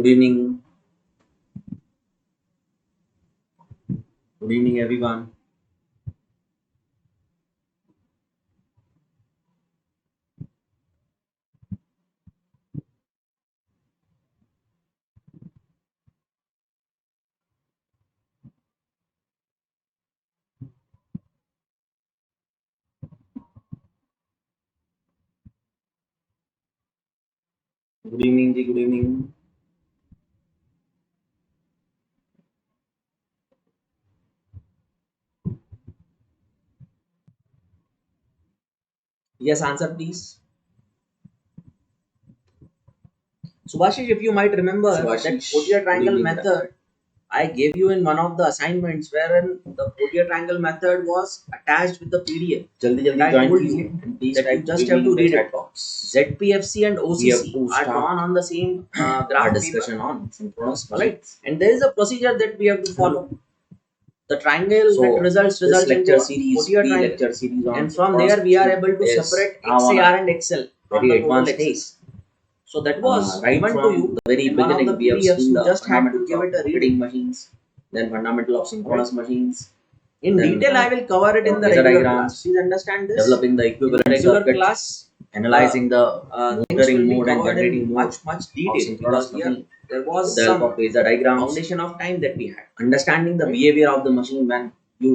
Good evening. Good evening, everyone. Good evening, ji. Good evening. Yes, answer please. Subhashish, if you might remember that Subhashish, Portier good triangle evening, method, I gave you in one of the assignments wherein the Portier triangle method was attached with the PDF. जल्दी जल्दी I join told कीजिए you and please that you type just good have to evening in the read chat it. box. ZPFC and We have OCC to are drawn start on the same our graph discussion paper. on synchronous Alright, machines. and there is a procedure that we have to follow. The triangle So that results this into lecture a series, Portier the triangle, lecture series on and from synchronous there we are machine able to is separate now on XAR a and XL from very the total advanced axis. stage. So that was Right given to from you the very in one of beginning, the we have PDFs. seen You the just had to fundamentals give of it a read. rotating machines, then fundamental of synchronous machines, In then detail, I will cover it in the phasor regular diagrams, class. Please understand this. developing the In equivalent regular circuit, class, analyzing the things motoring will be mode and covered generating in mode much of detail synchronous because here machine there with was the help of some phasor diagrams, foundation of time that we had. understanding the behavior of the machine when you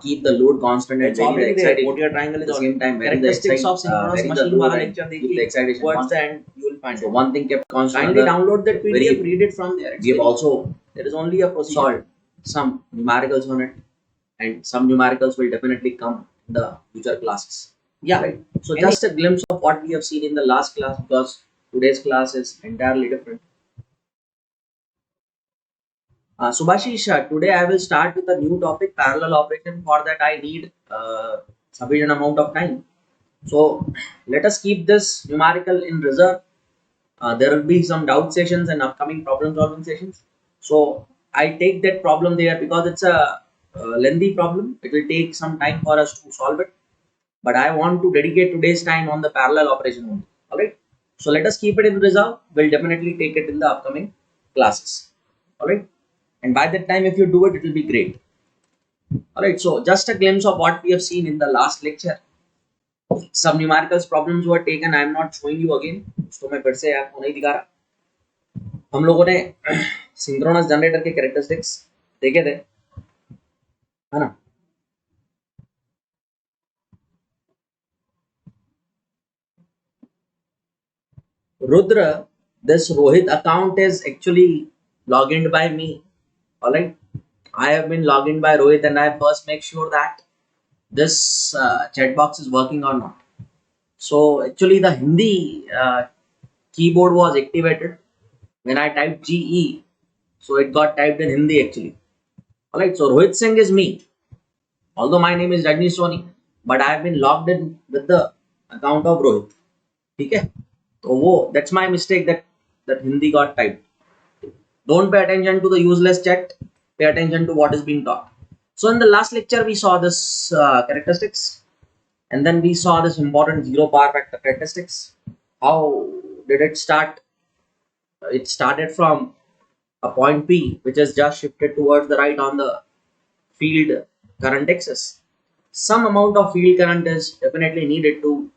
keep the load constant and It's vary the already there. excitation. Portier triangle At is the same time, vary the characteristics of synchronous vary the machine load वाला and lecture keep the excitation towards the constant. end you will find So it. one thing kept constant. Kindly Another download that PDF, very, read it from there. It's we have very also there is only a procedure. solved some numericals on it, and some numericals will definitely come in the future classes. Yeah. Right. So just a glimpse of what we have seen in the last class, because today's class is entirely different. Subhashish, today I will start with a new topic, parallel operation. For that, I need sufficient amount of time. So let us keep this numerical in reserve. There will be some doubt sessions and upcoming problem solving sessions. So I take that problem there because it's a lengthy problem. It will take some time for us to solve it. But I want to dedicate today's time on the parallel operation only. Alright. So let us keep it in reserve. We'll definitely take it in the upcoming classes. Alright. And by that time, if you do it, it will be great. Alright. So just a glimpse of what we have seen in the last lecture. Some numericals problems were taken. I am not showing you again. तो मैं फिर से आपको नहीं दिखा रहा. हम लोगों ने सिंक्रोनस जनरेटर के कैरेक्टरिस्टिक्स देखे थे, है ना? Rudra, this Rohit account is actually logged in by me. Alright, I have been logged in by Rohit, and I first make sure that this chat box is working or not. So actually, the Hindi keyboard was activated when I typed GE, so it got typed in Hindi actually. Alright, so Rohit Singh is me. Although my name is Rajni Soni, but I have been logged in with the account of Rohit. ठीक है, तो वो that's my mistake that Hindi got typed. Don't pay attention to the useless chat. Pay attention to what is being taught. So in the last lecture, we saw this characteristics, and then we saw this important zero power factor characteristics. How did it start? It started from a point P, which is just shifted towards the right on the field current axis. Some amount of field current is definitely needed to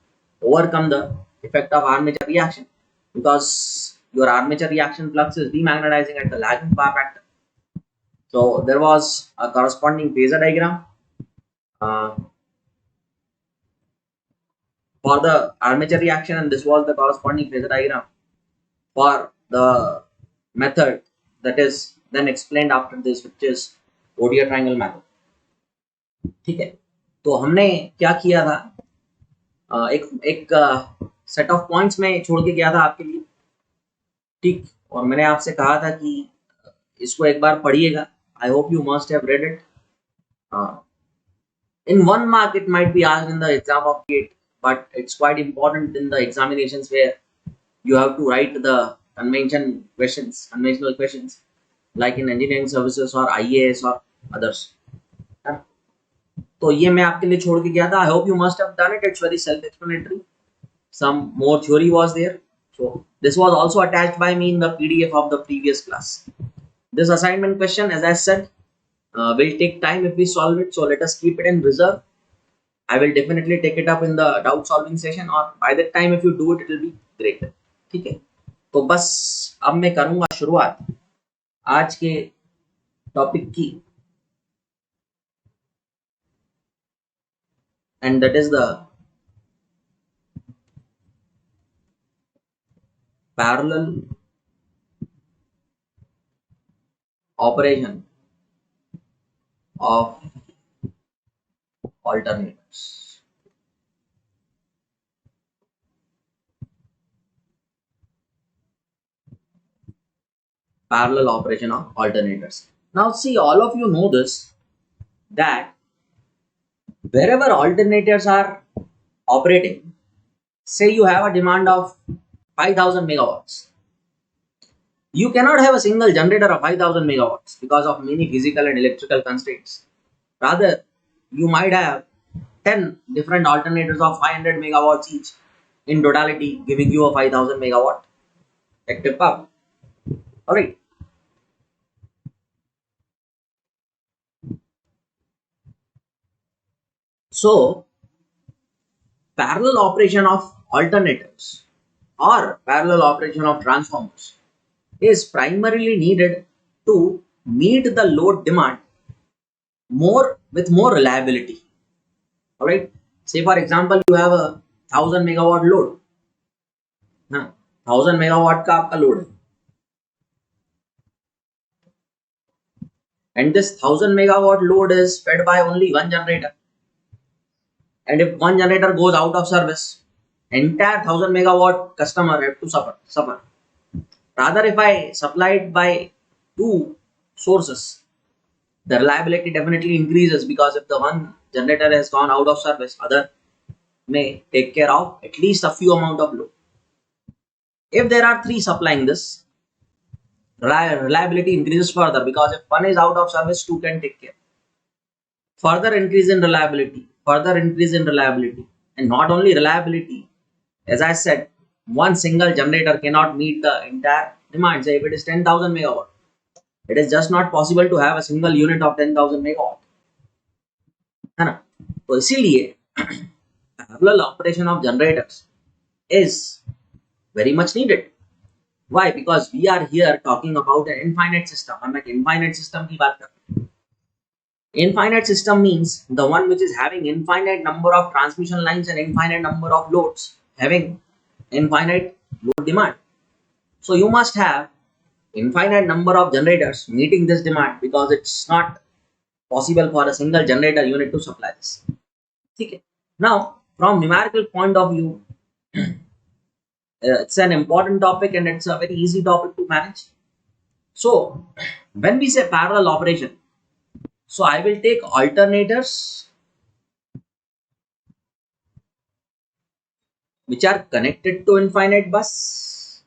overcome the effect of armature reaction, because your armature reaction flux is demagnetizing at the lagging power factor. So there was a corresponding phasor diagram uh, for the armature reaction, and this was the corresponding phasor diagram for the method that is then explained after this, which is Portier triangle method. ठीक है, तो हमने क्या किया था, एक set of points में छोड़ के गया था आपके लिए, ठीक, और मैंने आपसे कहा था कि इसको एक बार पढ़िएगा. I hope you must have read it. In 1 mark, it might be asked in the exam of GATE, but it's quite important in the examinations where you have to write the conventional questions, like in engineering services or IAS or others. तो ये मैं आपके लिए छोड़ के गया था. I hope you must have done it. It's very self-explanatory. Some more theory was there. So this was also attached by me in the PDF of the previous class. This assignment question, as I said, will take time if we solve it. So let us keep it in reserve. I will definitely take it up in the doubt solving session, or by that time if you do it, it will be great. ठीक है, तो बस अब मैं करूंगा शुरुआत आज के टॉपिक की, and that is the parallel operation of alternators. Parallel operation of alternators. Now see, all of you know this, that wherever alternators are operating, say you have a demand of 5000 megawatts, you cannot have a single generator of 5000 megawatts because of many physical and electrical constraints. Rather, you might have 10 different alternators of 500 megawatts each in totality, giving you a 5000 megawatt active power. Alright. So, parallel operation of alternators or parallel operation of transformers is primarily needed to meet the load demand with more reliability. Alright. Say for example, you have a 1000 megawatt load. 1000 megawatt का आपका load है, and this 1000 megawatt load is fed by only one generator, and if one generator goes out of service, entire 1000 megawatt customer have to suffer. Rather, if I supply it by two sources, the reliability definitely increases, because if the one generator has gone out of service, other may take care of at least a few amount of load. If there are three supplying this, reliability increases further, because if one is out of service, two can take care. Further increase in reliability, and not only reliability, as I said, one single generator cannot meet the entire demand. Say if it is 10,000 megawatt, it is just not possible to have a single unit of 10,000 megawatt, है ना? तो इसीलिए parallel operation of generators is very much needed. Why? Because we are here talking about an infinite system. हम एक infinite system की बात कर रहे हैं. Infinite system means the one which is having infinite number of transmission lines and infinite number of loads having infinite load demand. So you must have infinite number of generators meeting this demand, because it's not possible for a single generator unit to supply this. Okay. Now, from numerical point of view, it's an important topic and it's a very easy topic to manage. So, when we say parallel operation, so I will take alternators which are connected to infinite bus,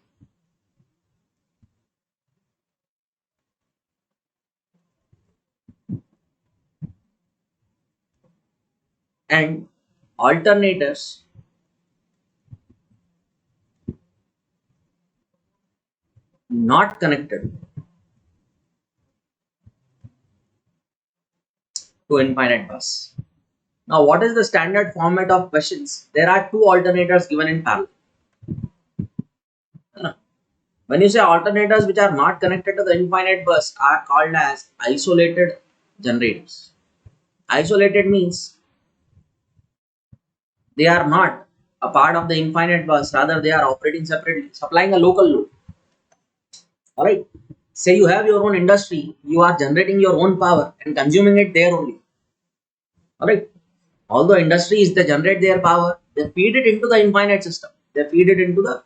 and alternators not connected to infinite bus. Now, what is the standard format of questions? There are two alternators given in parallel. When you say alternators which are not connected to the infinite bus are called as isolated generators. Isolated means they are not a part of the infinite bus, rather they are operating separately, supplying a local load. Alright. Say you have your own industry, you are generating your own power and consuming it there only. Alright. Although industries, they generate their power, they feed it into the infinite system, they feed it into the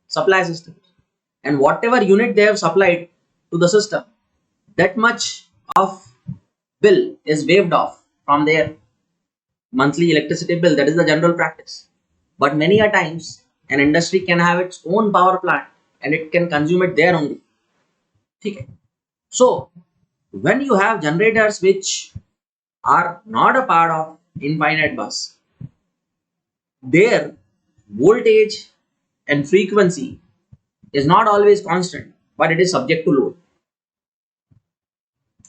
supply system, and whatever unit they have supplied to the system, that much of bill is waived off from their monthly electricity bill. That is the general practice. But many a times an industry can have its own power plant and it can consume it there only. Okay. So when you have generators which are not a part of infinite bus, their voltage and frequency is not always constant, but it is subject to load.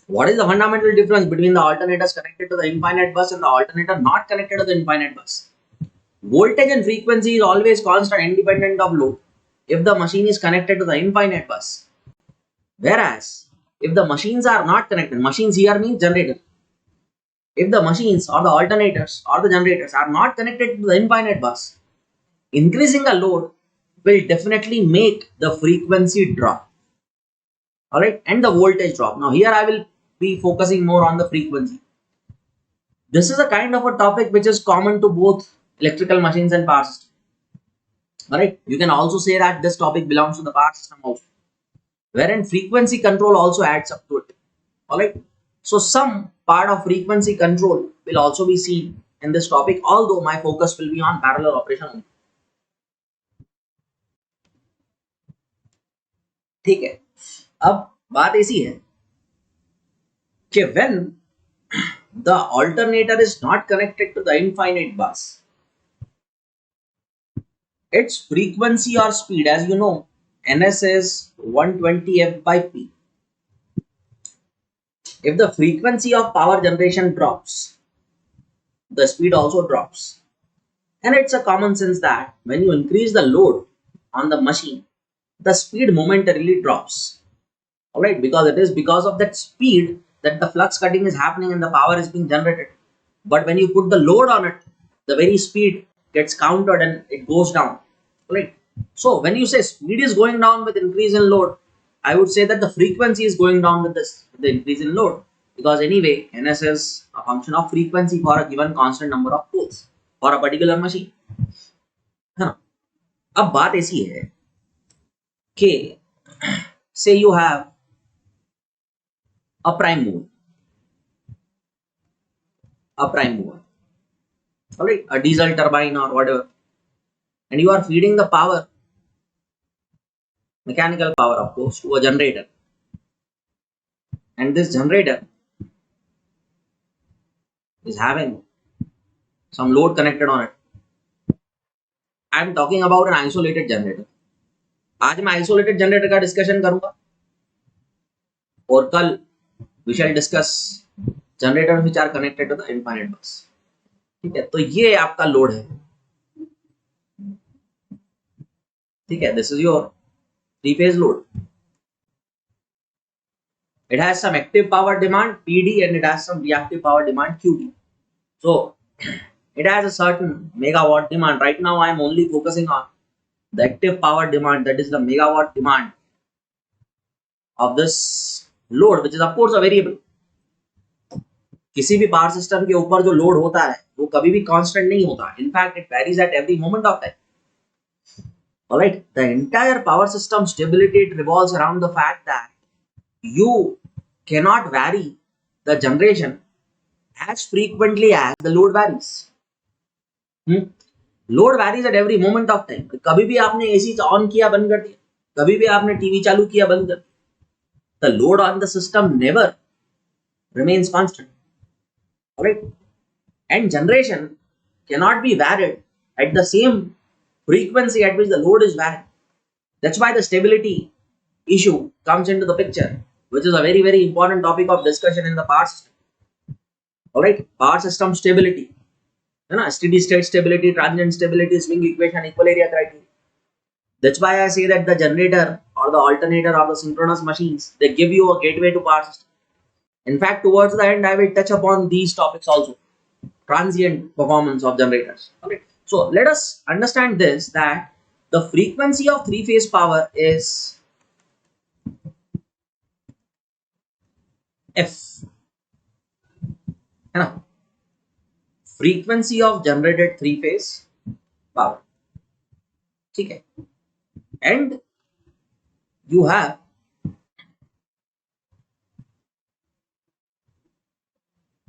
What is the fundamental difference between the alternators connected to the infinite bus and the alternator not connected to the infinite bus? Voltage and frequency is always constant independent of load if the machine is connected to the infinite bus. Whereas if the machines are not connected, machines here means generator. If the machines or the alternators or the generators are not connected to the infinite bus, increasing the load will definitely make the frequency drop. Alright, and the voltage drop. Now here I will be focusing more on the frequency. This is a kind of a topic which is common to both electrical machines and power system. Alright, you can also say that this topic belongs to the power system also, wherein frequency control also adds up to it. Alright, so some part of frequency control will also be seen in this topic, although my focus will be on parallel operation only. ठीक है, अब बात ऐसी है कि when the alternator is not connected to the infinite bus, its frequency or speed, as you know, ns is 120 f by p. If the frequency of power generation drops, the speed also drops. And it's a common sense that when you increase the load on the machine, the speed momentarily drops. Alright, because it is because of that speed that the flux cutting is happening and the power is being generated. But when you put the load on it, the very speed gets countered and it goes down. Right? So when you say speed is going down with increase in load, I would say that the frequency is going down with the increase in load, because anyway ns is a function of frequency for a given constant number of poles for a particular machine. हाँ, अब बात ऐसी है कि say you have a prime mover, alright, a diesel turbine or whatever, and you are feeding the power, mechanical power of course, to a generator, and this generator is having some load connected on it. I am talking about an isolated generator. आज मैं isolated generator का discussion करूंगा और कल we shall discuss generators which are connected to the infinite bus. ठीक है, तो ये आपका लोड है. ठीक है, this is your three phase load. It has some active power demand PD and it has some reactive power demand QD. So it has a certain megawatt demand. Right now I am only focusing on the active power demand, that is the megawatt demand of this load, which is of course a variable. किसी भी power system के ऊपर जो load होता है वो कभी भी कांस्टेंट नहीं होता. In fact it varies at every moment of time. Alright, the entire power system stability, it revolves around the fact that you cannot vary the generation as frequently as the load varies. Load varies at every moment of time. कभी भी आपने AC on किया बंद कर दिया, कभी भी आपने टीवी चालू किया बंद कर दिया, the load on the system never remains constant. Alright, and generation cannot be varied at the same frequency at which the load is varied. That's why the stability issue comes into the picture, which is a very very important topic of discussion in the power system. Alright, power system stability, steady state stability, transient stability, swing equation, equal area criteria. That's why I say that the generator or the alternator of the synchronous machines, they give you a gateway to power system. In fact, towards the end I will touch upon these topics also, transient performance of generators. Okay, so let us understand this, that the frequency of three phase power is F. Frequency of generated three phase power. Okay, and you have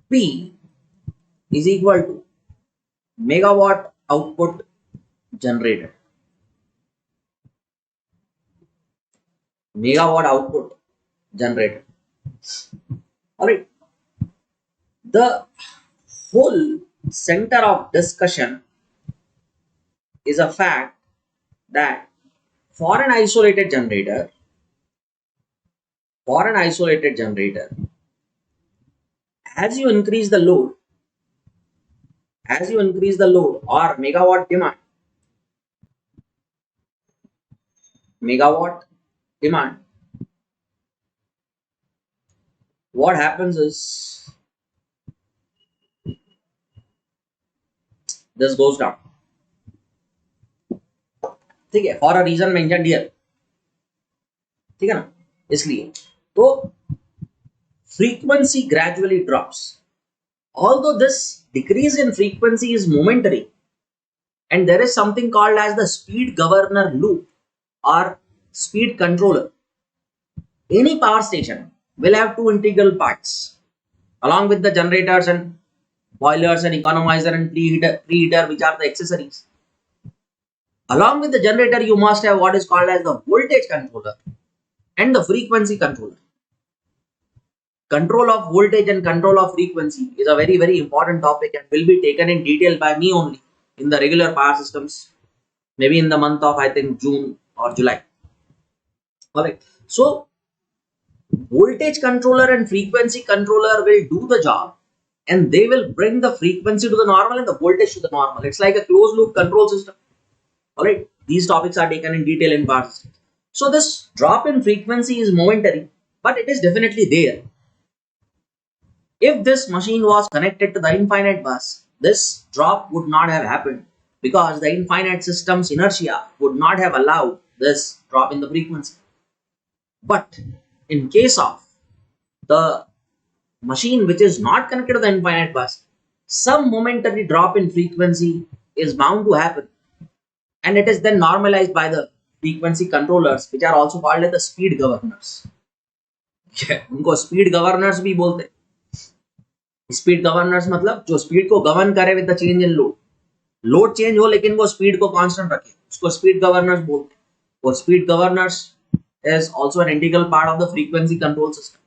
P is equal to megawatt output generated. Megawatt output generated. Alright. The whole center of discussion is a fact that for an isolated generator, for an isolated generator, as you increase the load, as you increase the load or megawatt demand, what happens is this goes down. ठीक है, for a reason mention here, ठीक है ना, इसलिए तो frequency gradually drops. Although this decrease in frequency is momentary, and there is something called as the speed governor loop or speed controller. Any power station will have two integral parts along with the generators and boilers and economizer and preheater, which are the accessories. Along with the generator, you must have what is called as the voltage controller and the frequency controller. Control of voltage and control of frequency is a very, very important topic and will be taken in detail by me only in the regular power systems, maybe in the month of I think June or July. Alright, so voltage controller and frequency controller will do the job and they will bring the frequency to the normal and the voltage to the normal. It's like a closed loop control system. Alright, these topics are taken in detail in power systems. So this drop in frequency is momentary, but it is definitely there. If this machine was connected to the infinite bus, this drop would not have happened because the infinite system's inertia would not have allowed this drop in the frequency. But in case of the machine which is not connected to the infinite bus, some momentary drop in frequency is bound to happen, and it is then normalized by the frequency controllers, which are also called as the speed governors. उनको speed governors भी बोलते हैं. Speed governors मतलब जो speed को govern करे with the change in load. Load change हो लेकिन वो स्पीड को कांस्टेंट रखे, उसको स्पीड गवर्नर्स बोलते हैं. और speed governors is also an integral part of the frequency control system.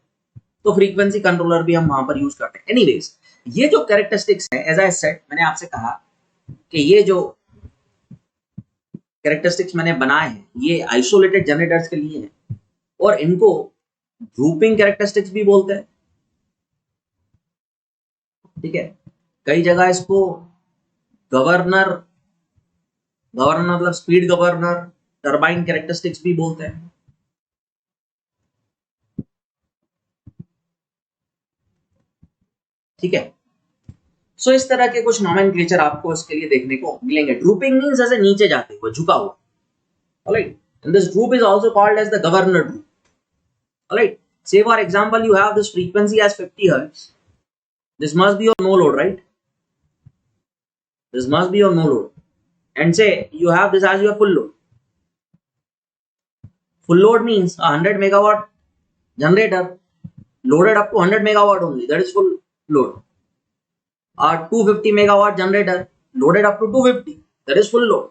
तो फ्रीक्वेंसी कंट्रोलर भी हम वहां पर यूज करते हैं. एनीवेज, ये जो कैरेक्टरिस्टिक्स है, एज आई सेड, मैंने आपसे कहा कि ये जो कैरेक्टरिस्टिक्स मैंने बनाए हैं ये आइसोलेटेड जनरेटर्स के लिए हैं और इनको ग्रुपिंग कैरेक्टरिस्टिक्स भी बोलते हैं. ठीक है, कई जगह इसको गवर्नर गवर्नर मतलब स्पीड गवर्नर, टरबाइन कैरेक्टरिस्टिक्स भी बोलते हैं. ठीक है, सो इस तरह के कुछ नॉमेनक्लेचर आपको इसके लिए देखने को मिलेंगे. ड्रूपिंग मींस ऐसे नीचे जाते हुए, झुका हुआ. Alright, and this droop is also called as the governor droop. Alright, say for example you have this frequency as 50 hertz. This must be your no load, right? This must be your no load. And say you have this as your full load. Full load means a 100 megawatt generator loaded up to 100 megawatt only. That is full load. A 250 megawatt generator loaded up to 250. That is full load.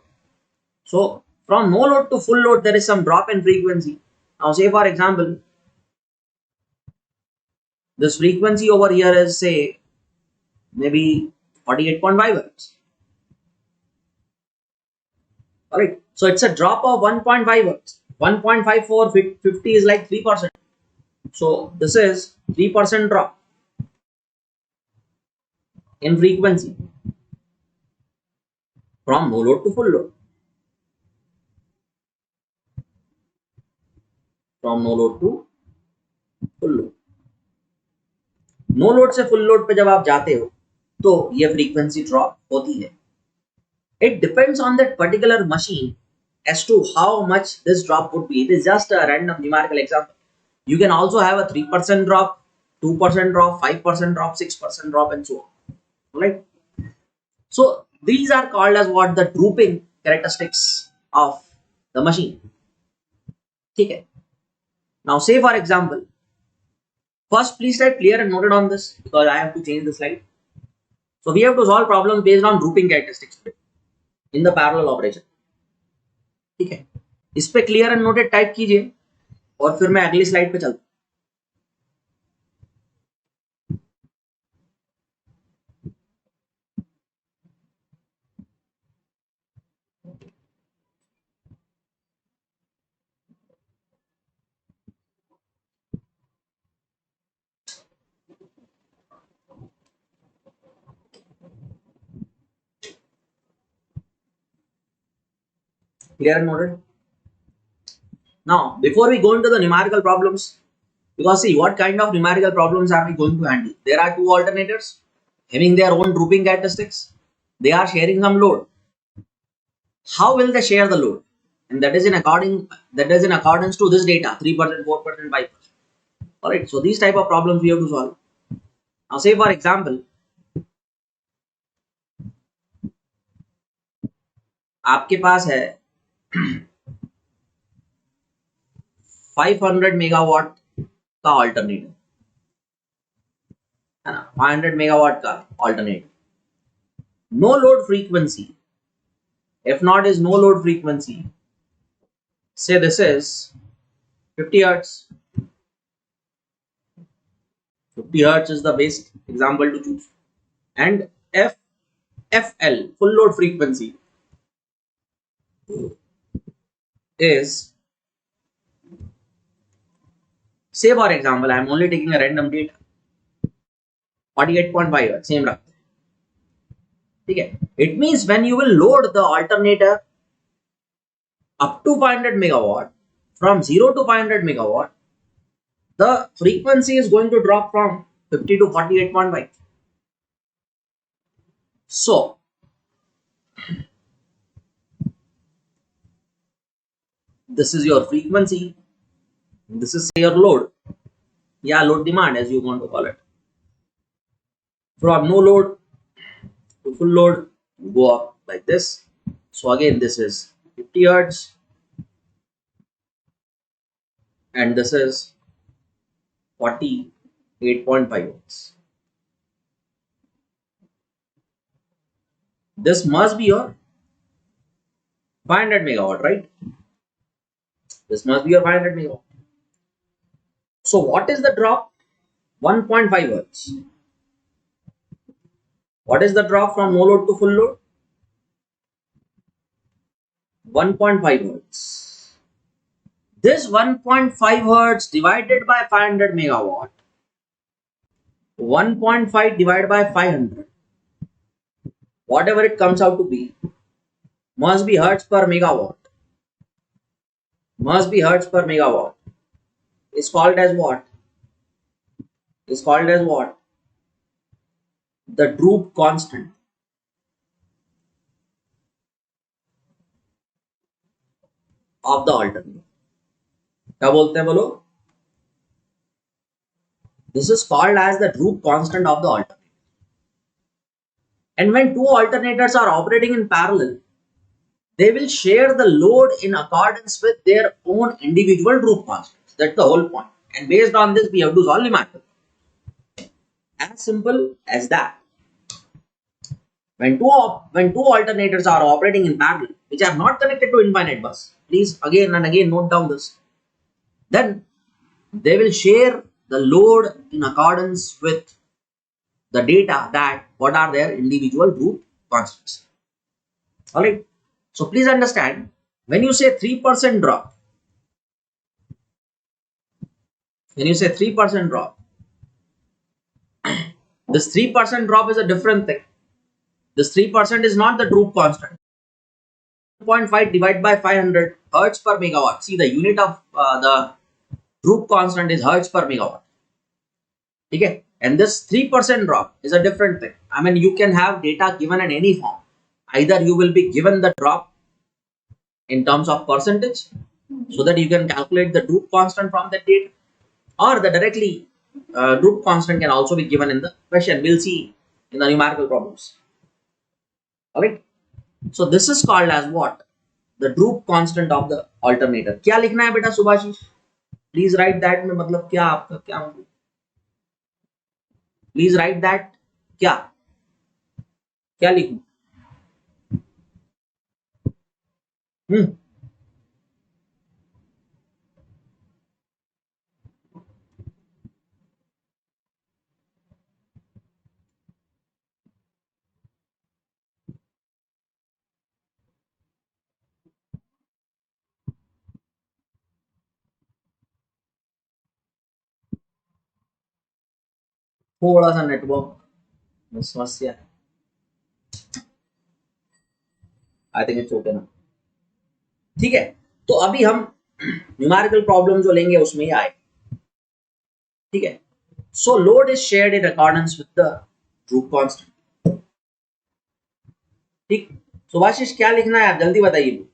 So from no load to full load, there is some drop in frequency. Now say for example, this frequency over here is say maybe 48.5 hertz. Alright, so it's a drop of 1.5 hertz. 1.54 50 is like 3%. So this is 3% drop in frequency from no load to full load. From no load to full load. No load से full load पे जब आप जाते हो तो ये frequency drop होती है. It depends on that particular machine as to how much this drop would be. It is just a random numerical example. You can also have a 3% drop, 2% drop, 5% drop, 6% drop, and so on. Right? So these are called as what the drooping characteristics of the machine. Okay. Now say for example, first, please type clear and noted on this because I have to change the slide. So we have to solve problems based on grouping characteristics in the parallel operation. ठीक है, इस पे clear and noted type कीजिए और फिर मैं अगली slide पे चलता Clear and noted? Now, before we go into the numerical problems, because see what kind of numerical problems are we going to handle? There are two alternators having their own drooping characteristics. They are sharing some load. How will they share the load? And that is in accordance to this data, 3%, 4%, 5%. Alright, so these type of problems we have to solve. Now say for example, आपके पास है 500 megawatt का alternator है ना, 500 megawatt का alternator. No load frequency, if not is no load frequency, say this is 50 hertz. 50 hertz is the best example to choose. And FL, full load frequency, is, say for example, I am only taking a random data, 48.5 hertz, same रखते हैं. ठीक है. It means when you will load the alternator up to 500 megawatt, from 0 to 500 megawatt, the frequency is going to drop from 50 to 48.5. So this is your frequency, this is your load, load demand as you want to call it. From no load to full load, go up like this. So again this is 50 hertz and this is 48.5 hertz. This must be your 500 megawatt, right? This must be your 500 megawatt. So what is the drop? 1.5 hertz. What is the drop from no load to full load? 1.5 hertz. This 1.5 hertz divided by 500 megawatt, 1.5 divided by 500, whatever it comes out to be, must be hertz per megawatt. Must be hertz per megawatt. Is called as what? Is called as what? The droop constant of the alternator. क्या बोलते हैं बोलो? This is called as the droop constant of the alternator. And when two alternators are operating in parallel, they will share the load in accordance with their own individual droop constants. That's the whole point. And based on this, we have to solve numerical. As simple as that. When two alternators are operating in parallel, which are not connected to infinite bus, please again and again note down this, then they will share the load in accordance with the data that what are their individual droop constants. Alright. So please understand, when you say 3% drop, this 3% drop is a different thing. This 3% is not the droop constant. 0.5 divided by 500 hertz per megawatt. See, the unit of the droop constant is hertz per megawatt. Okay? And this 3% drop is a different thing. I mean, you can have data given in any form. Either you will be given the drop in terms of percentage so that you can calculate the droop constant from that data, or the directly droop constant can also be given in the question. We'll see in the numerical problems. Alright. So this is called as what? The droop constant of the alternator. क्या लिखना है बेटा Subhashish? Please write that में मतलब क्या आपका क्या मतलब? Please write that क्या? क्या लिखूं? थोड़ा सा नेटवर्क समस्या है. I think it's okay now. ठीक है, तो अभी हम न्यूमेरिकल प्रॉब्लम जो लेंगे उसमें ही आए, ठीक है। सो load is shared in accordance with the drupe constant, ठीक। सुभाषिश क्या लिखना है आप जल्दी बताइए।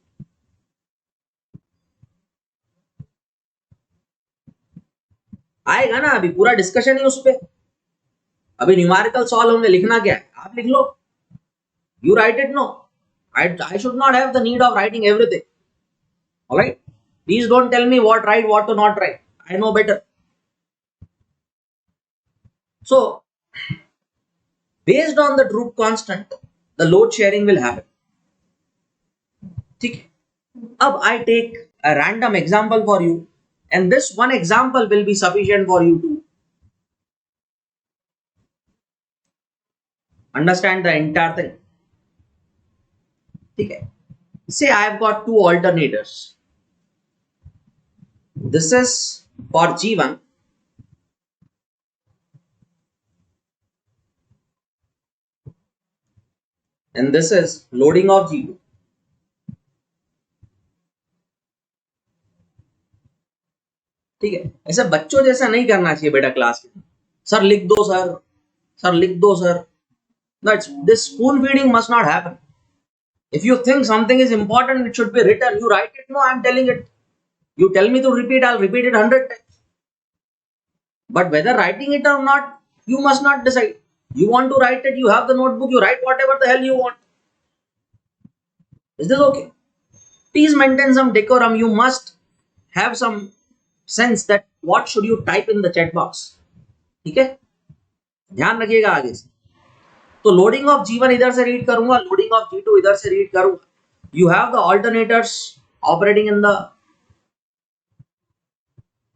आएगा ना, अभी पूरा डिस्कशन ही उस पे, अभी न्यूमेरिकल सॉल्व होंगे, लिखना क्या है आप लिख लो, you write it, no I should not have the need of writing everything, all right, please don't tell me what write, what to not write, I know better. So based on the Droop constant the load sharing will happen, ठीक है। अब I take a random example for you and this one example will be sufficient for you to understand the entire thing, ठीक है। Say I have got two alternators, this is for G1 and this is loading of G2, ठीक है। ऐसे बच्चों जैसा नहीं करना चाहिए बेटा क्लास में, सर लिख दो सर, सर लिख दो sir, that's this spoon feeding must not happen. If you think something is important, it should be written. You write it. No, I'm telling it. You tell me to repeat, I'll repeat it 100 times. But whether writing it or not, you must not decide. You want to write it, you have the notebook, you write whatever the hell you want. Is this okay? Please maintain some decorum. You must have some sense that what should you type in the chat box. ठीक है, ध्यान रखिएगा आगे से। तो loading of G1 इधर से read करूंगा, लोडिंग ऑफ G2 इधर से रीड करूंगा। You have the alternators operating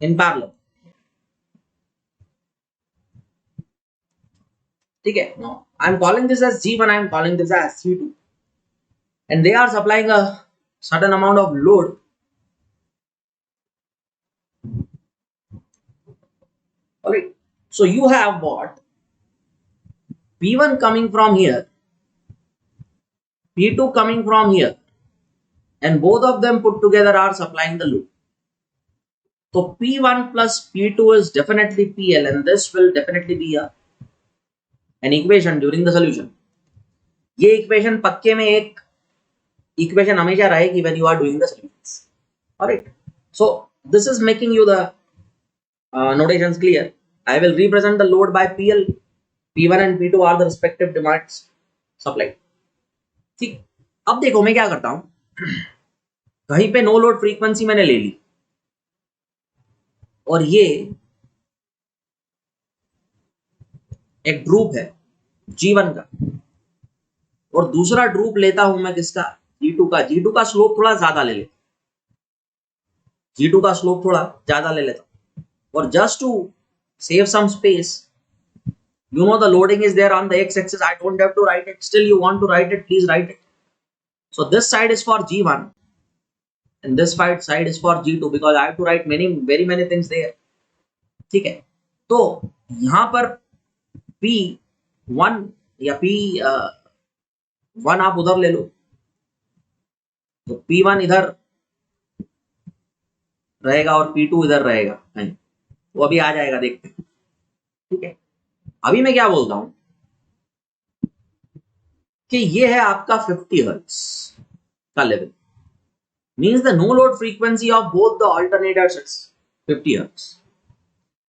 in parallel, ठीक है। Now I am calling this as G1, I am calling this as G2 and they are supplying a certain amount of load, alright। So you have what P1 coming from here, P2 coming from here, and both of them put together are supplying the load. So P1 plus P2 is definitely PL and this will definitely be an equation during the solution. ये equation पक्के में एक equation हमेशा रहेगी when you are doing the solutions, alright। So this is making you the notations clear. I will represent the load by PL, P1 and P2 are the respective demands supplied, ठीक। अब देखो मैं क्या करता हूं, कहीं पे नो लोड फ्रीक्वेंसी मैंने ले ली और ये एक ड्रूप है G1 का और दूसरा ड्रूप लेता हूं मैं किसका, G2 का। G2 का स्लोप थोड़ा ज्यादा ले लेता, G2 का स्लोप थोड़ा ज्यादा ले लेता और just to save some space, you know the loading is there on the x-axis, I don't have to write it, still you want to write it, please write it. So this side is for G1 and this side is for G2 because I have to write very many things there, ठीक है। तो यहां पर P1 या P1 आप उधर ले लो, तो P1 इधर रहेगा और P2 इधर रहेगा कहीं, वो अभी आ जाएगा देखते हैं, ठीक है। अभी मैं क्या बोलता हूं कि ये है आपका 50 हर्ट्ज का level, means the no load frequency of both the alternators is 50 hertz.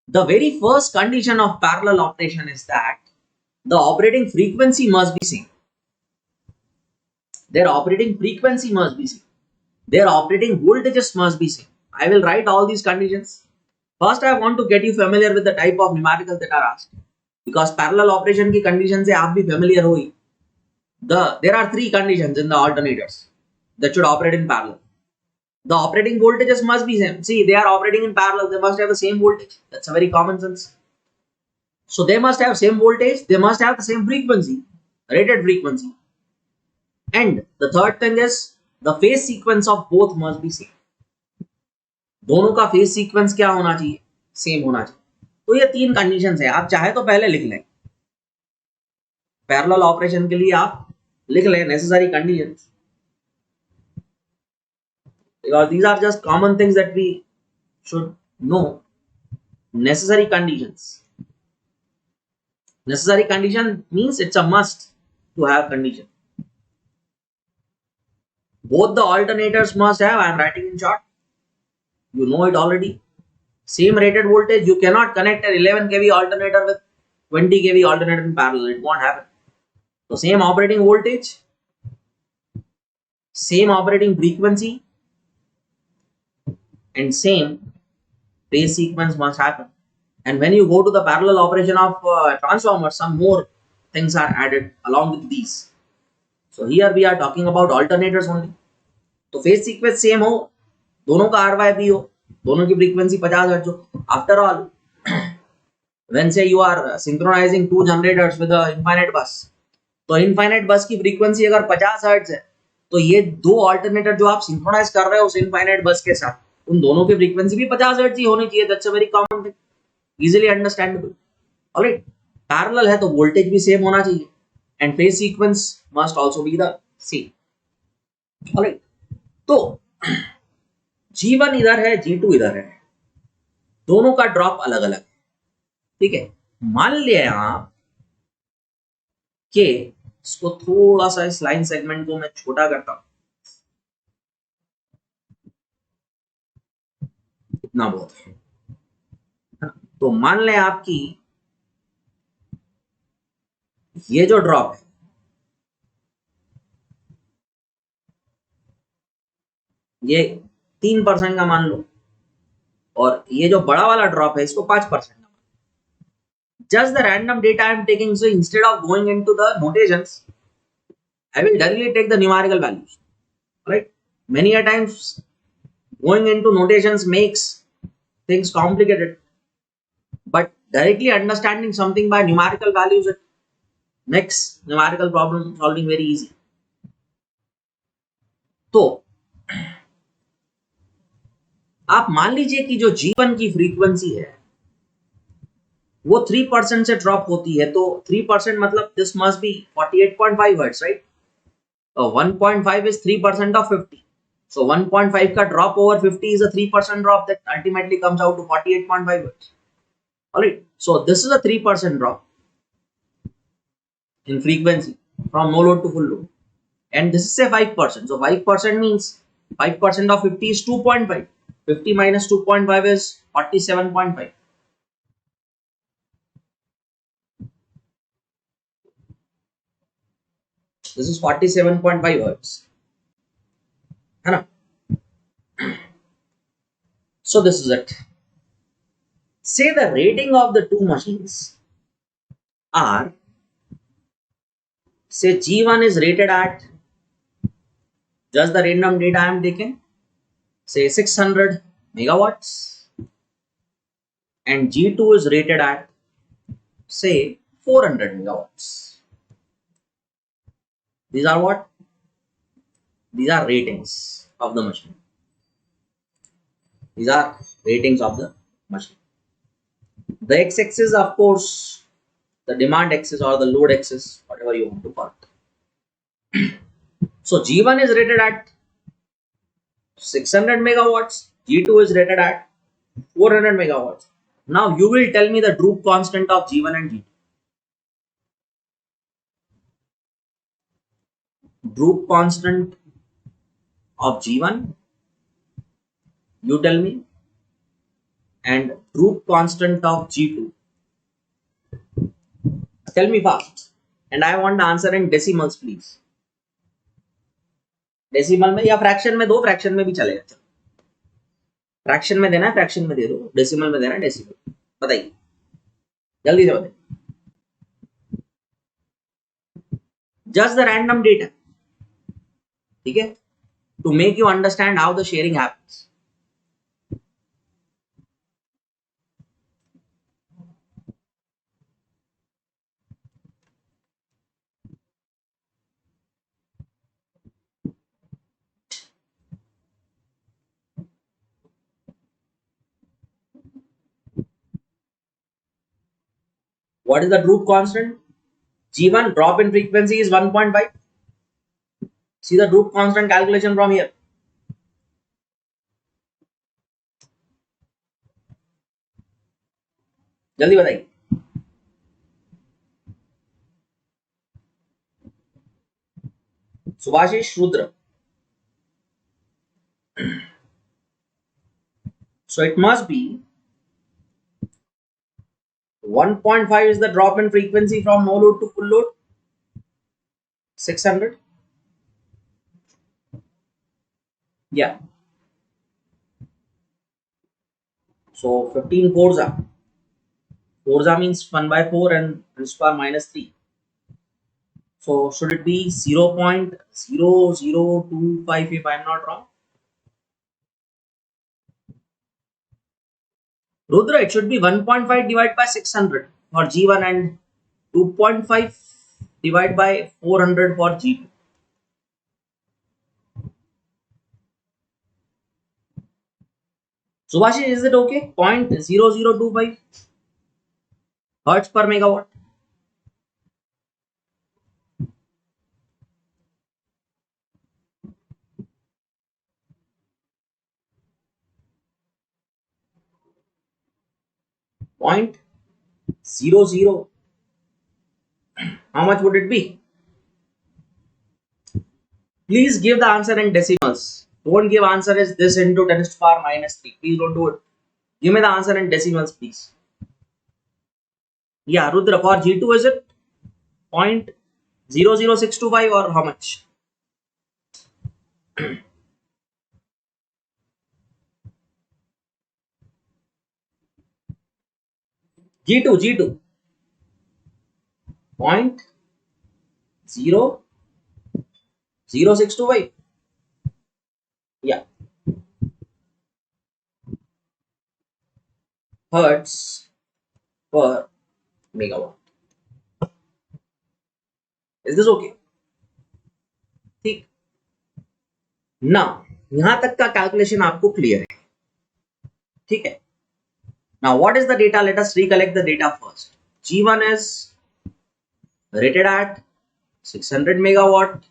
The very first condition of parallel operation is that the operating frequency must be same. Their operating frequency must be same. Their operating voltages must be same. I will write all these conditions. First, I want to get you familiar with the type of numericals that are asked. Because parallel operation की condition से आप भी familiar हो ही. There are three conditions in the alternators that should operate in parallel. The operating voltages must be same. See, they are operating in parallel. They must have the same voltage. That's a very common sense. So they must have same voltage. They must have the same frequency, rated frequency. And the third thing is the phase sequence of both must be same. दोनों का phase sequence क्या होना चाहिए, same होना चाहिए। तो ये तीन conditions है, आप चाहे तो पहले लिख लें, parallel operation के लिए आप लिख लें necessary conditions। because these are just common things that we should know. Necessary conditions. Necessary condition means it's a must to have condition. Both the alternators must have, I am writing in short, you know it already. Same rated voltage, you cannot connect an 11 kV alternator with 20 kV alternator in parallel, it won't happen. So same operating voltage, same operating frequency, and same phase sequence must happen. And when you go to the parallel operation of transformer, some more things are added along with these. So here we are talking about alternators only. तो phase sequence same हो, दोनों का R Y B हो, दोनों की frequency 50 hertz हो. After all when say you are synchronizing two generators with a infinite bus, तो infinite बस की फ्रीक्वेंसी अगर 50 हर्ट्ज है, तो ये दो ऑल्टरनेटर जो आप सिंक्रोनाइज कर रहे हो उस इनफाइनाइट बस के साथ, उन दोनों की फ्रीक्वेंसी भी 50 हर्ट्ज ही होनी चाहिए. That's a very common thing, easily understandable. Alright, parallel है तो वोल्टेज भी सेम होना चाहिए and phase sequence must also be the same. Alright, तो G1 इधर है, G2 इधर है, दोनों का ड्रॉप अलग अलग है. ठीक है, मान लिया आप कि इसको थोड़ा सा इस लाइन सेगमेंट को मैं छोटा करता हूं, इतना बहुत है. तो मान लें आपकी ये जो ड्रॉप है ये 3% का मान लो, और ये जो बड़ा वाला ड्रॉप है इसको 5% का. Just the random data I am taking, so instead of going into the notations, I will directly take the numerical values. Right? Many a times going into notations makes things complicated, but directly understanding something by numerical values, it makes numerical problem solving very easy. तो आप मान लीजिए कि जो G1 की frequency है वो 3% से ड्रॉप होती है, तो 3% मतलब this must be 48.5 hertz, right? 1.5 is 3% of 50. So 1.5 का drop over 50 is a 3% drop that ultimately comes out to 48.5 hertz. Alright, so this is a 3% drop in frequency from no load to full load, and this is a 5%. So 5% means 5% of 50 is 2.5. 50 minus 2.5 is 47.5. This is 47.5 hertz. है ना? So this is it. Say the rating of the two machines are, say G1 is rated at, just the random data I am taking, say 600 megawatts, and G2 is rated at, say 400 megawatts. These are what? These are ratings of the machine. These are ratings of the machine. The x-axis, of course, the demand axis or the load axis, whatever you want to call it. So G1 is rated at 600 megawatts, G2 is rated at 400 megawatts. Now you will tell me the droop constant of G1 and G2. Droop constant of G1, you tell me, and droop constant of G2. Tell me fast, and I want the answer in decimals, please. Decimal में या fraction में दो, fraction में भी चलेगा. चलो, fraction में देना है फ्रैक्शन में दे दो, डेसिमल में देना है डेसिमल. बताइए, जल्दी से बताइए. जस्ट द रैंडम डेटा, ठीक है, to make you understand how the sharing happens. What is the droop constant? G1 drop in frequency is 1.5. See the droop constant calculation from here. जल्दी बताइए। Subhashish, Rudra. So it must be 1.5 is the drop in frequency from no load to full load. 600. Yeah. So 15 Forza. Forza means 1 by 4 and raised to power minus 3. So should it be 0.0025 if I'm not wrong? Rudra, it should be 1.5 divided by 600 for G1 and 2.5 divided by 400 for G2. Subhashi, is it okay? 0.0025 hertz per megawatt. Point 00. How much would it be? Please give the answer in decimals. Don't give answer as this into 10 to the power minus 3. Please don't do it. Give me the answer in decimals, please. Yeah, Rudra, for G2 is it 0.00625 or how much? G2 0.00625. Yeah, hertz per megawatt. Is this okay? ठीक. Now यहाँ तक का calculation आपको clear है, ठीक है. Now what is the data? Let us recollect the data first. G1 is rated at 600 megawatt,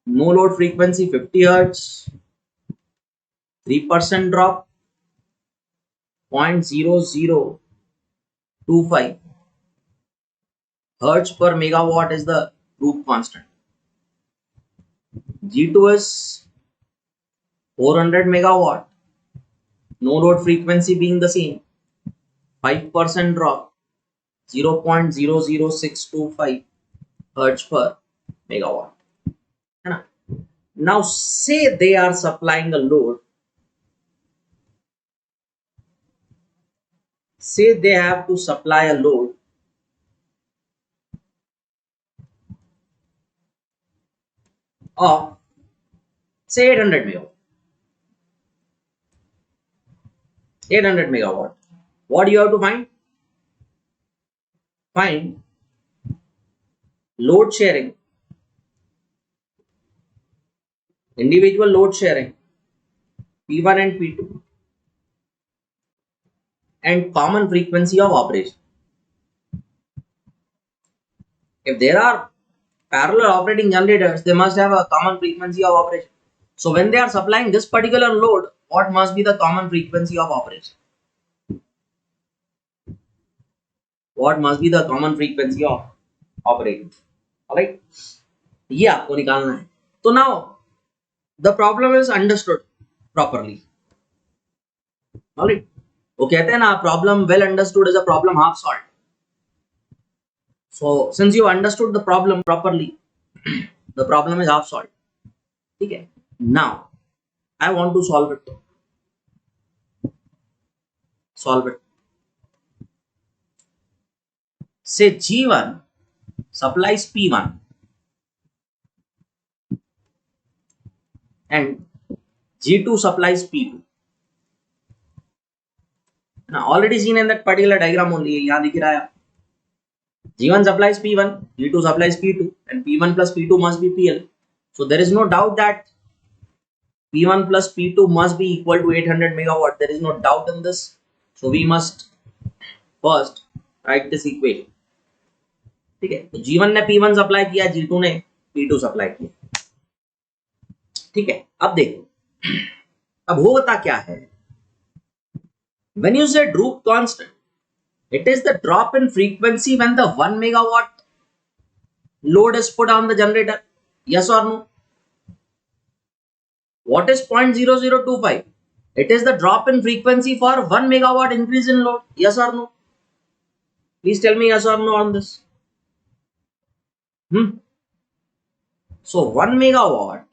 no load frequency 50 hertz, 3% drop, 0.0025 hertz per megawatt is the group constant. G2 is 400 megawatt, no load frequency being the same, 5% drop, 0.00625 hertz per megawatt. Now say they are supplying a load, say they have to supply a load of say 800 megawatt. 800 megawatt. What do you have to find? Find load sharing, individual load sharing, P1 and P2, and common frequency of operation. If there are parallel operating generators, they must have a common frequency of operation. So when they are supplying this particular load, what must be the common frequency of operation? What must be the common frequency of operating? Alright, ये आपको निकालना है. So now the problem is understood properly. Alright, वो कहते हैं ना, problem well understood is a problem half solved. So since you understood the problem properly, the problem is half solved. Okay. Now I want to solve it. Solve it. Say G1 supplies P1 and G2 supplies P2. Now already seen in that particular diagram only, यहाँ दिख रहा है. G1 supplies P1, G2 supplies P2, and P1 plus P2 must be PL. So there is no doubt that P1 plus P2 must be equal to 800 megawatt. There is no doubt in this. So we must first write this equation. ठीक है, तो G1 ने P1 supply किया, G2 ने P2 supply किया. ठीक है, अब देखो, अब होता क्या है. When you say droop constant, it is the drop in frequency when the 1 megawatt load is put on the generator. Yes or no? What is 0.0025? It is the drop in frequency for 1 megawatt increase in load. Yes or no? Please tell me yes or no on this. So 1 megawatt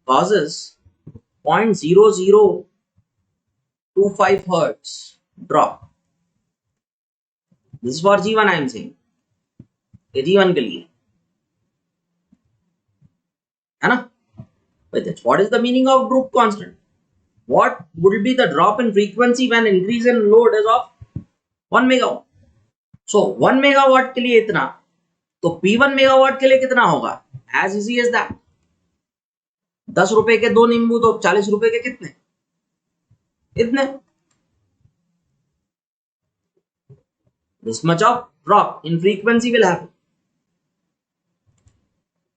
causes 0.0025 hertz drop. This is for G1 I am saying. ये G1 के लिए है ना? But that's what is the meaning of droop constant? What would be the drop in frequency when increase in load is of 1 megawatt? So 1 megawatt के लिए इतना, तो P1 megawatt के लिए कितना होगा? As easy as that. 10 रुपए के 2 नींबू तो 40 रुपए के कितने? इतने. This much of drop in frequency will happen.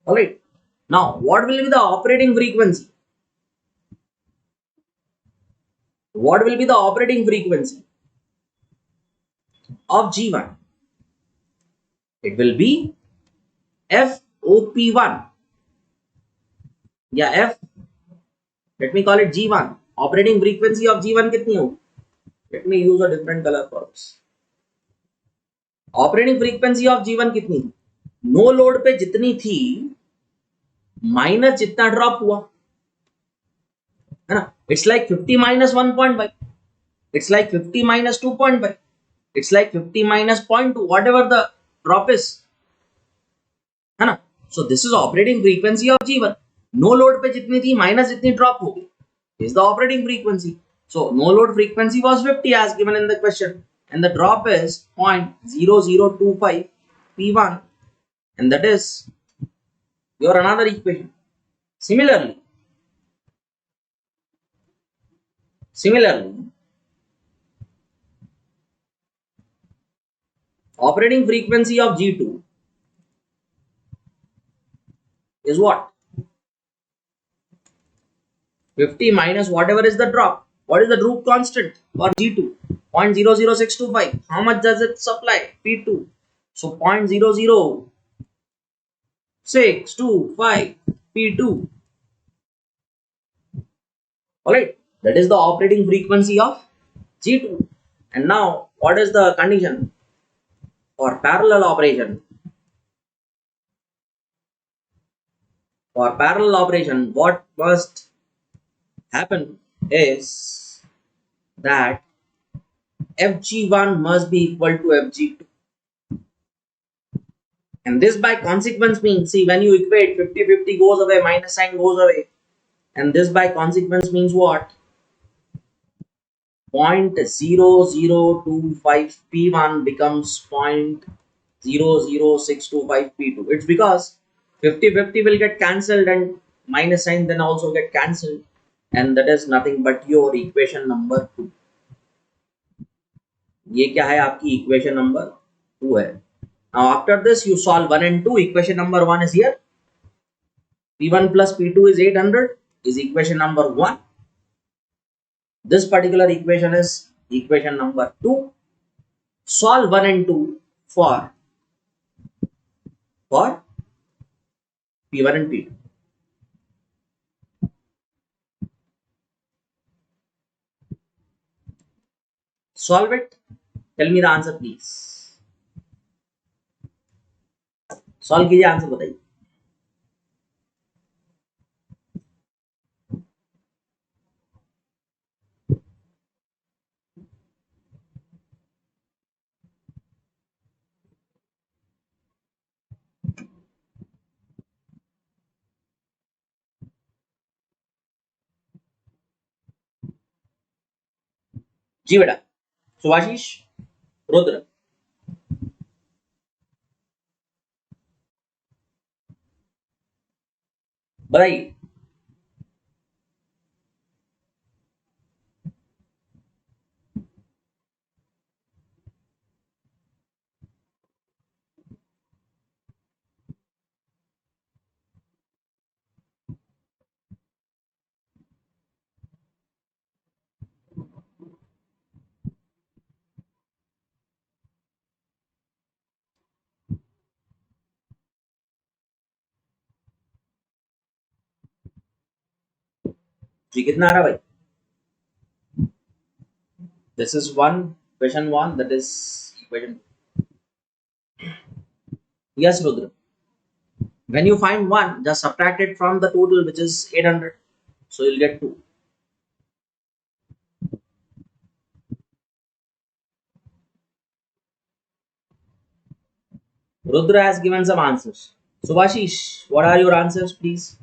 Alright. Now, what will be the operating frequency? What will be the operating frequency of G1? It will be FOP1. Yeah, F. Let me call it G1. Operating frequency of G1 कितनी होगी? Let me use a different color for this. Operating frequency of G1 कितनी थी? No load पे जितनी थी minus जितना drop हुआ है ना. It's like 50 minus 1.5, it's like 50 minus 2.5, it's like 50 minus 0.2, whatever the drop is, है ना. So this is operating frequency of G1. No load पे जितनी थी माइनस जितनी ड्रॉप होगी is the operating frequency. So no load frequency was 50 as given in the question, and the drop is 0.0025 P1, and that is your another equation. Similarly, operating frequency of G2 is what? 50 minus whatever is the drop. What is the droop constant for G2? 0.00625. How much does it supply? P2. So 0.00625 P2. Alright, that is the operating frequency of G2. And now, what is the condition for parallel operation? For parallel operation, what must happen is that FG1 must be equal to FG2. And this by consequence means, see, when you equate 50-50 goes away, minus sign goes away. And this by consequence means what? 0.0025 P1 becomes 0.00625 P2. It's because 50-50 will get cancelled and minus sign then also get cancelled. And that is nothing but your equation number 2. ये क्या है आपकी equation number 2 है. Now after this you solve 1 and 2. Equation number 1 is here. P1 plus P2 is 800 is equation number 1. This particular equation is equation number 2. Solve 1 and 2 for P1 and P2. Solve it. Tell me the answer please. Solve कीजिए, answer बताइए. जी बेटा. सुभाषिश, रुद्र, बताइए. जी कितना आ रहा भाई? This is one question one, that is equation. Yes, Rudra. When you find one, just subtract it from the total, which is 800. So you'll get 2. Rudra has given some answers. Subhashish, what are your answers, please?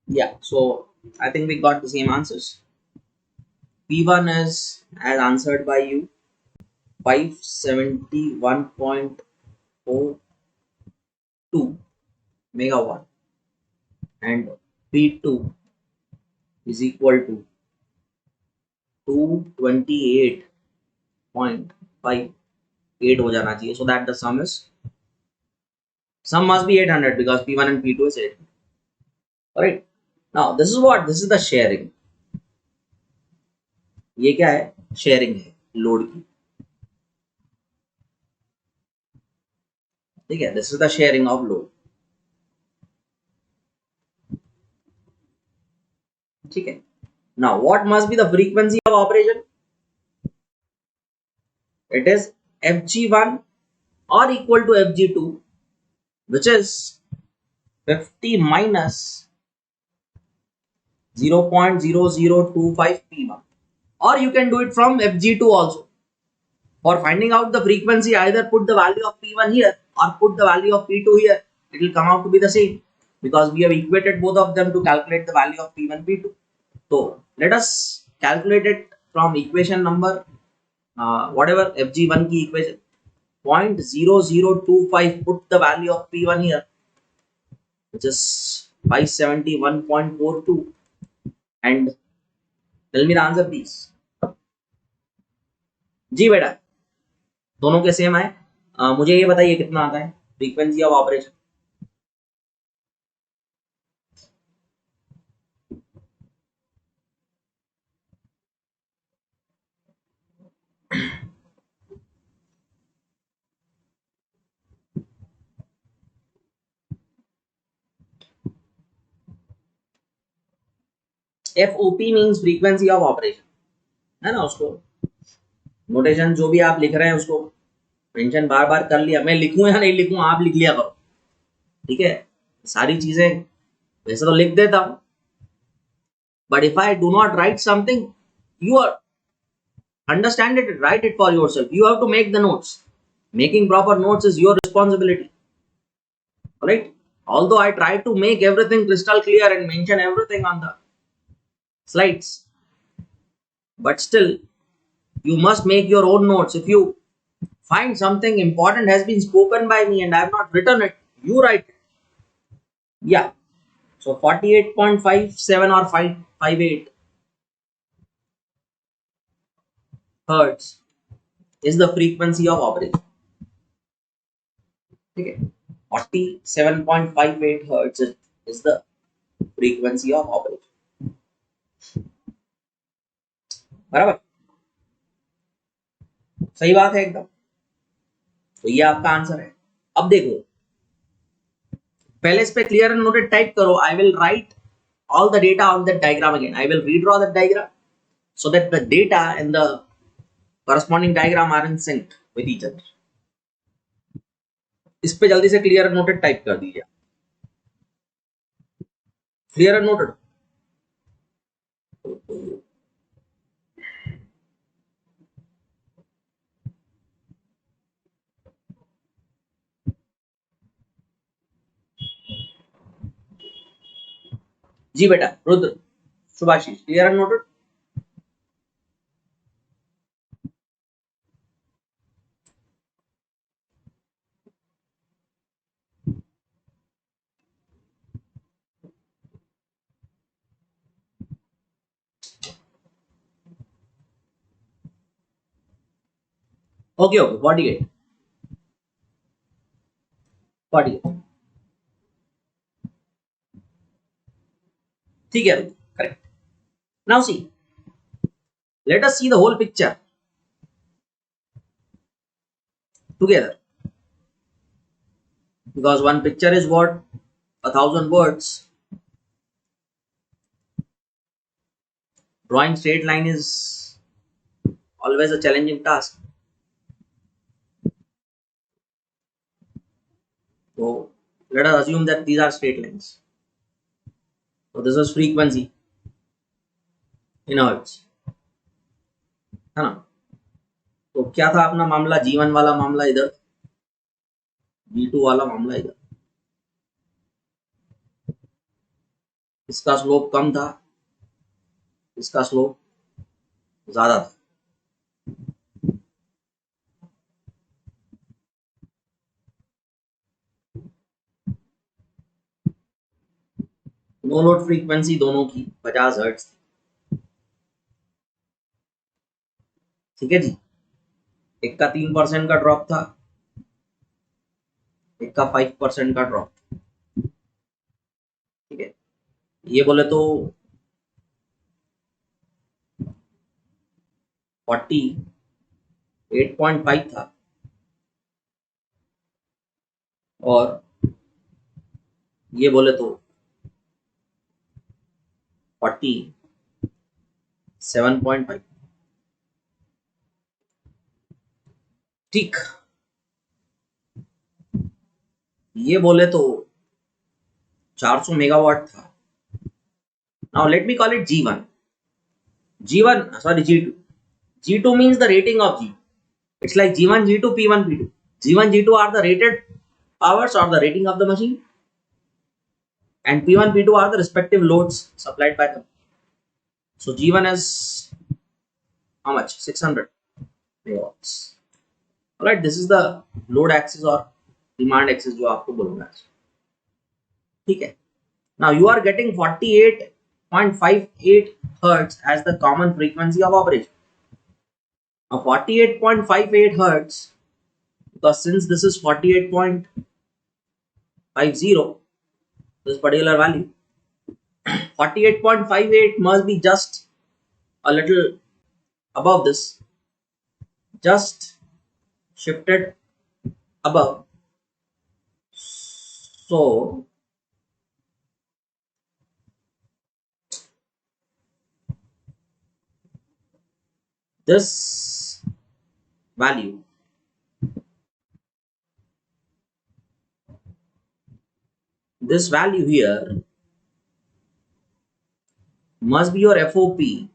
Yeah, so I think we got the same answers. P1 is as answered by you, 571.02 megawatt, and P2 is equal to 228.58 हो जाना चाहिए, so that the sum must be 800 because P1 and P2 is 800. Alright, now this is the sharing. ये क्या है? Sharing है load की, ठीक है? This is the sharing of load, ठीक है? Now what must be the frequency of operation? It is fg1 or equal to fg2, which is 50 minus 0.0025 p1, or you can do it from fg2 also. For finding out the frequency, either put the value of P1 here or put the value of P2 here. It will come out to be the same because we have equated both of them to calculate the value of P1, P2. So let us calculate it from equation number whatever FG1 key equation 0.0025. Put the value of P1 here, which is 571.42, and tell me the answer please. जी बेटा, दोनों के same आए। मुझे ये बताइए कितना आता है frequency of operation? FOP means frequency of operation, है ना? उसको नोटेशन जो भी आप लिख रहे हैं उसको मेंशन बार बार कर लिया। मैं लिखूं या नहीं लिखूं, आप लिख लिया करो, ठीक है? सारी चीजें वैसे तो लिख देता हूं, but if I do not write something, you are understand it, write it for yourself. You have to make the notes. Making proper notes is your responsibility, right? Although I try to make everything crystal clear and mention everything on the slides, but still you must make your own notes. If you find something important has been spoken by me and I have not written it, you write it. Yeah, so 48.57 or 558 hertz is the frequency of operation. Okay, 47.58 hertz is the frequency of operation. बराबर, सही बात है एकदम। तो ये आपका answer है। अब देखो, पहले इस पे क्लियर एंड नोटेड टाइप करो। I will write all the data on that diagram again. I will redraw that diagram so that the data and the corresponding diagram are in sync with each other. इस पे जल्दी से clear and noted type कर दीजिए। Clear and noted, जी बेटा Rudra, Subhashish, clear and noted? Okay okay, 48 48, ठीक है, correct. Now see, Let us see the whole picture together, because one picture is what 1,000 words. Drawing straight line is always a challenging task. So let us assume that these are straight lines. So this is frequency in hertz, है ना? तो क्या था अपना मामला, G1 वाला मामला इधर, G2 वाला मामला इधर. इसका स्लोप कम था, इसका स्लोप ज्यादा था. नो लोड फ्रीक्वेंसी दोनों की 50 हर्ट्ज थी. ठीक है जी. एक का 3% का ड्रॉप था, एक का 5% का ड्रॉप. ठीक है. ये बोले तो 48.5 था, और ये बोले तो 47.5. ठीक. ये बोले तो 400 मेगावाट था. Now let me call it G1. G2. G2 means the rating of G2. It's like G1, G2, P1, P2. G1, G2 are the rated powers or the rating of the machine, and P1, P2 are the respective loads supplied by them. So G1 is how much? 600 megawatts. Alright, this is the load axis or demand axis जो आपको बोलूंगा. ठीक है. Now you are getting 48.58 hertz as the common frequency of operation. Now 48.58 hertz, because since this is 48.50, this particular value, 48.58 must be just a little above this, just shifted above. So this value here must be your FOP,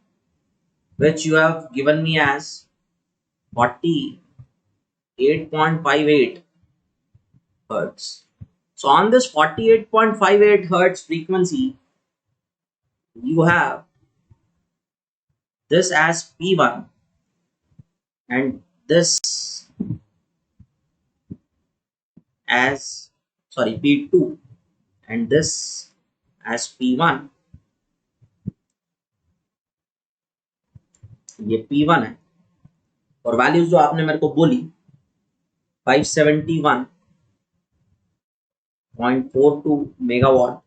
which you have given me as 48.58 hertz. So on this 48.58 hertz frequency, you have this as P1 and this as P2 and this as P1. ये P1 है, और values जो आपने मेरे को बोली 571.42 megawatt,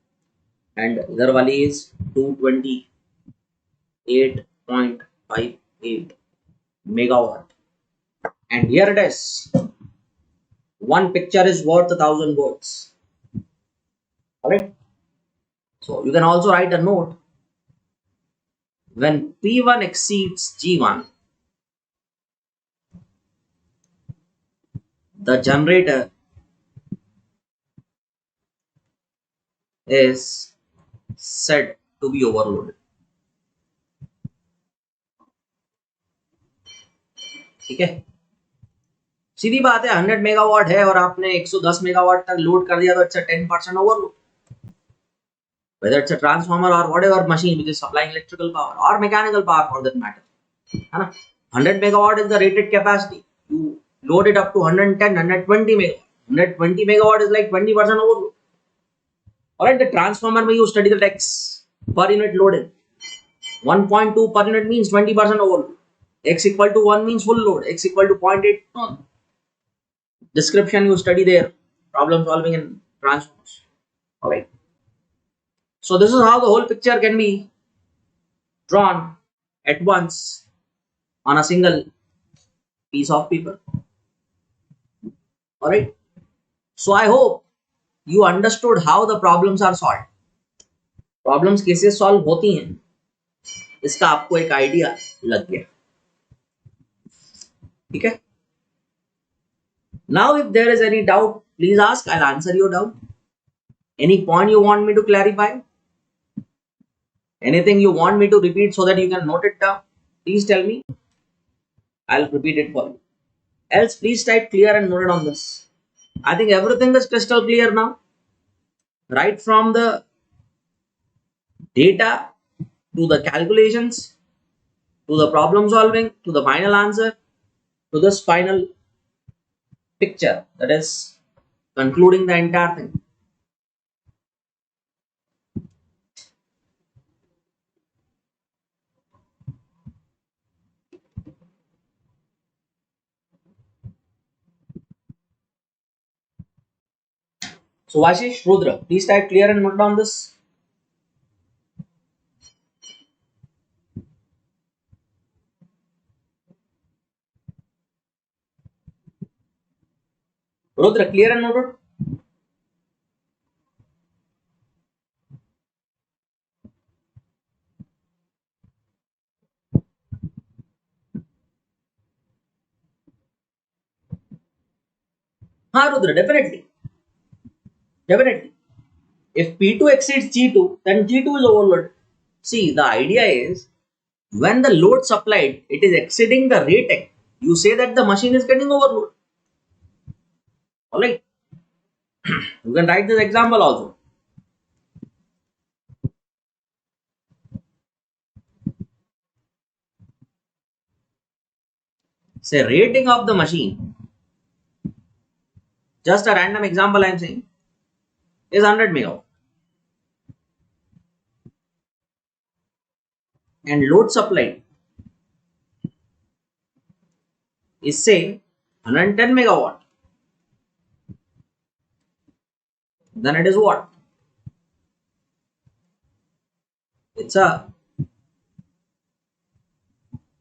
and इधर वाली is 228.58 megawatt. And here it is, one picture is worth 1,000 words. Alright, so you can also write a note. When P1 exceeds G1, the generator is said to be overloaded. ठीक है. सीधी बात है, 100 megawatt है और आपने 110 megawatt तक load कर दिया तो it's a 10% overload. Whether it's a transformer or whatever machine which is supplying electrical power or mechanical power for that matter, है ना? 100 megawatt is the rated capacity. You load it up to 110, 120 megawatt. 120 megawatt is like 20% overload. Alright, the transformer में you study the X per unit loaded. 1.2 per unit means 20% overload. X equal to 1 means full load. X equal to 0.8 no. Description you study there. Problem solving in transformers. Alright. So this is how the whole picture can be drawn at once on a single piece of paper. Alright. So I hope you understood how the problems are solved. Problems कैसे solve होती हैं इसका आपको एक idea लग गया. ठीक है. Now if there is any doubt, please ask. I'll answer your doubt. Any point you want me to clarify? Anything you want me to repeat so that you can note it down? Please tell me. I'll repeat it for you. Else, please type clear and note it on this. I think everything is crystal clear now. Right from the data to the calculations to the problem solving to the final answer to this final picture that is concluding the entire thing. So Vashish, Rudra, please type clear and note down this. Rudra, clear and noted? हाँ Rudra, definitely. Definitely. If P2 exceeds G2, then G2 is overloaded. See, the idea is when the load supplied, it is exceeding the rating. You say that the machine is getting overloaded. Alright. You can write this example also. Say rating of the machine. Just a random example I am saying is 100 megawatt. And load supplied is say 110 megawatt. Then it is what? It's a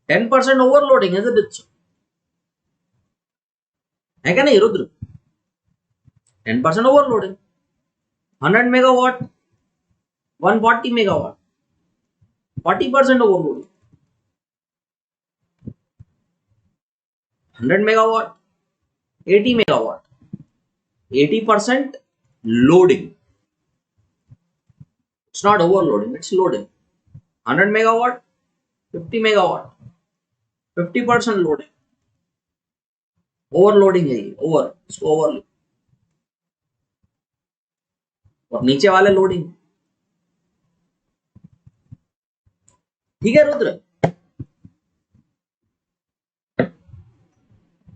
10% overloading, isn't it? है क्या नहीं Rudra? 10% overloading. 100 megawatt, 140 megawatt, 40% overloading. 100 megawatt, 80 megawatt, 80% loading. It's not overloading, it's loading. 100 megawatt, 50 megawatt, 50% loading. Overloading है ये, over, इसको over. और नीचे वाले loading. ठीक है Rudra?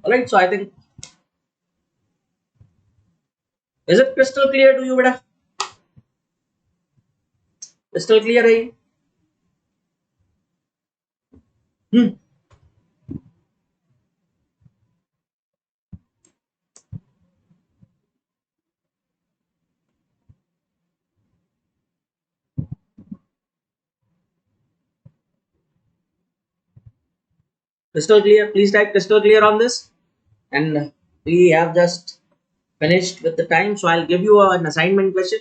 Alright, so I think is it crystal clear to you, बेटा? Crystal clear है ये? Crystal clear. Please type crystal clear on this. And we have just finished with the time, so I'll give you an assignment question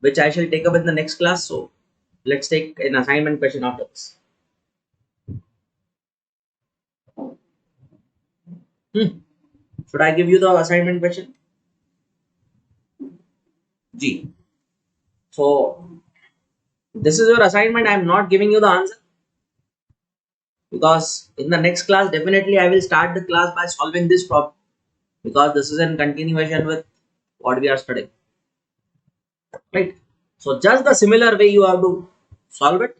which I shall take up in the next class. So let's take an assignment question after this. Should I give you the assignment question? G. So this is your assignment. I am not giving you the answer because in the next class definitely I will start the class by solving this problem because this is in continuation with what we are studying. Right. So just the similar way you have to solve it.